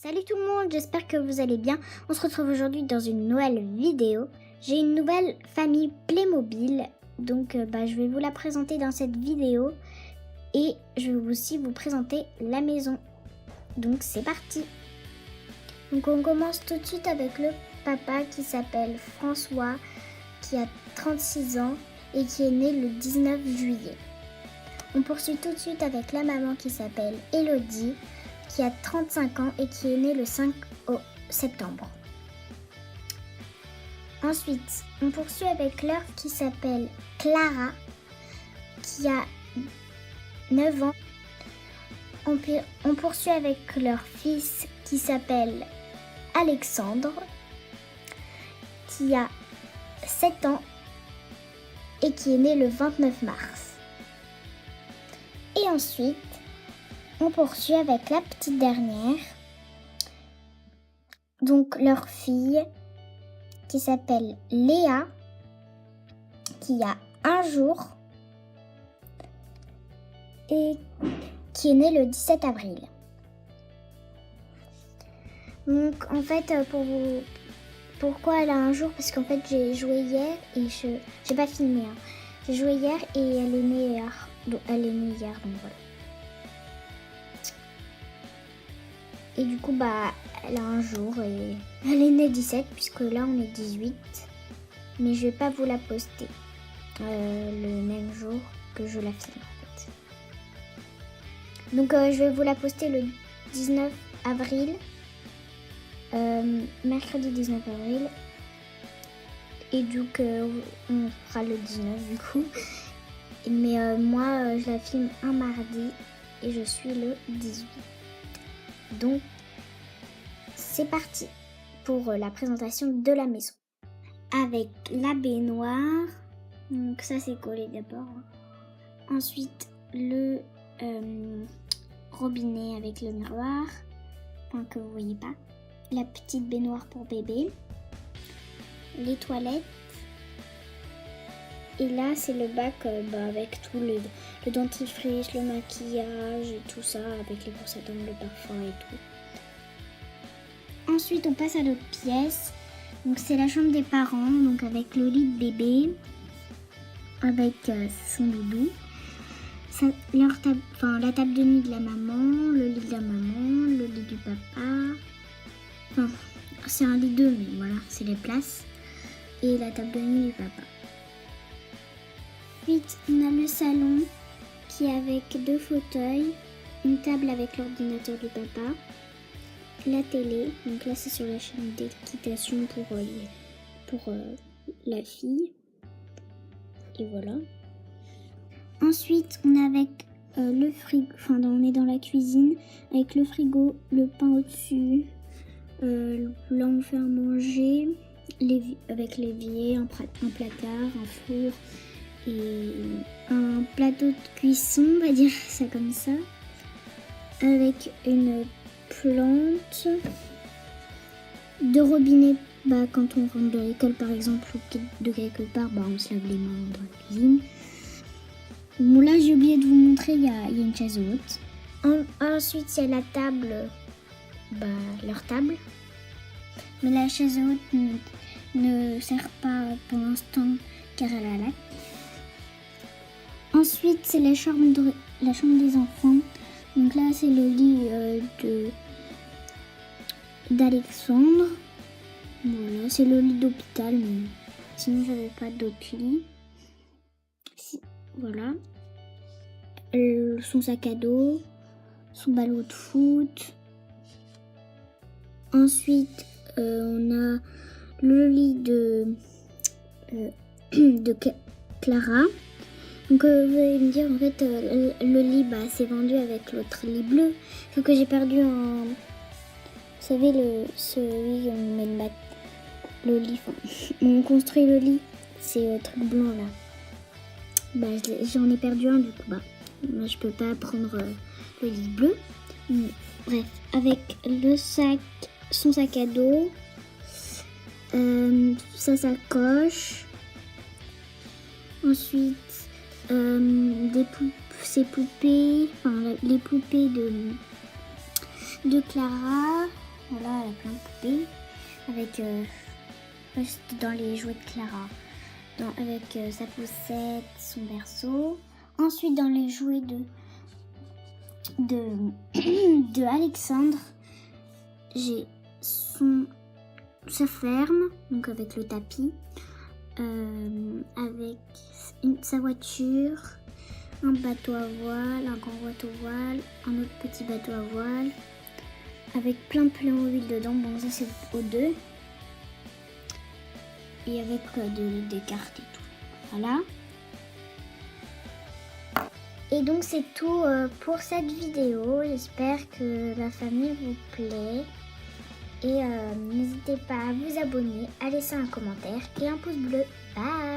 Salut tout le monde, j'espère que vous allez bien. On se retrouve aujourd'hui dans une nouvelle vidéo. J'ai une nouvelle famille Playmobil, donc je vais vous la présenter dans cette vidéo. Et je vais aussi vous présenter la maison. Donc c'est parti. Donc on commence tout de suite avec le papa qui s'appelle François, qui a 36 ans et qui est né le 19 juillet. On poursuit tout de suite avec la maman qui s'appelle Elodie, qui a 35 ans et qui est née le 5 septembre. Ensuite, on poursuit avec leur qui s'appelle Clara, qui a 9 ans. On poursuit avec leur fils qui s'appelle Alexandre, qui a 7 ans et qui est né le 29 mars. Et ensuite, on poursuit avec la petite dernière, donc leur fille qui s'appelle Léa, qui a 1 jour et qui est née le 17 avril. Donc en fait, pourquoi elle a 1 jour? Parce qu'en fait j'ai joué hier et j'ai pas filmé. J'ai joué hier et elle est née hier. Donc voilà. Et du coup, elle a 1 jour et elle est née 17 puisque là on est 18. Mais je vais pas vous la poster le même jour que je la filme en fait. Donc je vais vous la poster le 19 avril. Mercredi 19 avril. Et donc on fera le 19 du coup. Mais moi je la filme un mardi et je suis le 18. Donc, c'est parti pour la présentation de la maison. Avec la baignoire, donc ça c'est collé d'abord. Ensuite, le robinet avec le miroir, que vous voyez pas. La petite baignoire pour bébé. Les toilettes. Et là, c'est le bac avec tout le dentifrice, le maquillage et tout ça, avec les brosses à dents, le parfum et tout. Ensuite, on passe à notre pièce. Donc, c'est la chambre des parents, donc avec le lit de bébé, avec son doudou. La table de nuit de la maman, le lit de la maman, le lit du papa. Enfin, c'est un lit 2, mais voilà, c'est les places. Et la table de nuit du papa. Ensuite, on a le salon qui est avec 2 fauteuils, une table avec l'ordinateur du papa, la télé, donc là c'est sur la chaîne d'équitation pour la fille, et voilà. Ensuite, on est avec le frigo, on est dans la cuisine avec le frigo, le pain au-dessus, là on fait à manger, avec l'évier, un placard, un four, et un plateau de cuisson, on va dire ça comme ça, avec une plante, 2 robinets, quand on rentre de l'école par exemple ou de quelque part, on se lave les mains dans la cuisine. Bon, là j'ai oublié de vous montrer, il y a une chaise haute. Ensuite il y a la table, leur table, mais la chaise haute ne sert pas pour l'instant car elle a la. Ensuite, c'est la chambre des enfants. Donc là, c'est le lit d'Alexandre. Voilà, c'est le lit d'hôpital, mais sinon, j'avais pas d'autre lit. Voilà. Son sac à dos, son ballon de foot. Ensuite, on a le lit de Clara. Donc vous allez me dire en fait le lit c'est vendu avec l'autre lit bleu, ce que j'ai perdu vous savez celui où on met le lit, on construit le lit, c'est le truc blanc là. J'en ai perdu un du coup moi je peux pas prendre le lit bleu. Bref, avec son sac à dos, sa sacoche. Ensuite ses poupées, les poupées de Clara, Voilà, elle a plein de poupées. Avec, c'était dans les jouets de Clara. Avec sa poussette, son berceau. Ensuite, dans les jouets de Alexandre, j'ai sa ferme, donc avec le tapis, avec sa voiture, un bateau à voile, un grand bateau à voile, un autre petit bateau à voile, avec plein de Playmobil dedans. Bon, ça c'est au 2. Et avec des cartes et tout. Voilà. Et donc c'est tout pour cette vidéo. J'espère que la famille vous plaît. Et n'hésitez pas à vous abonner, à laisser un commentaire et un pouce bleu. Bye!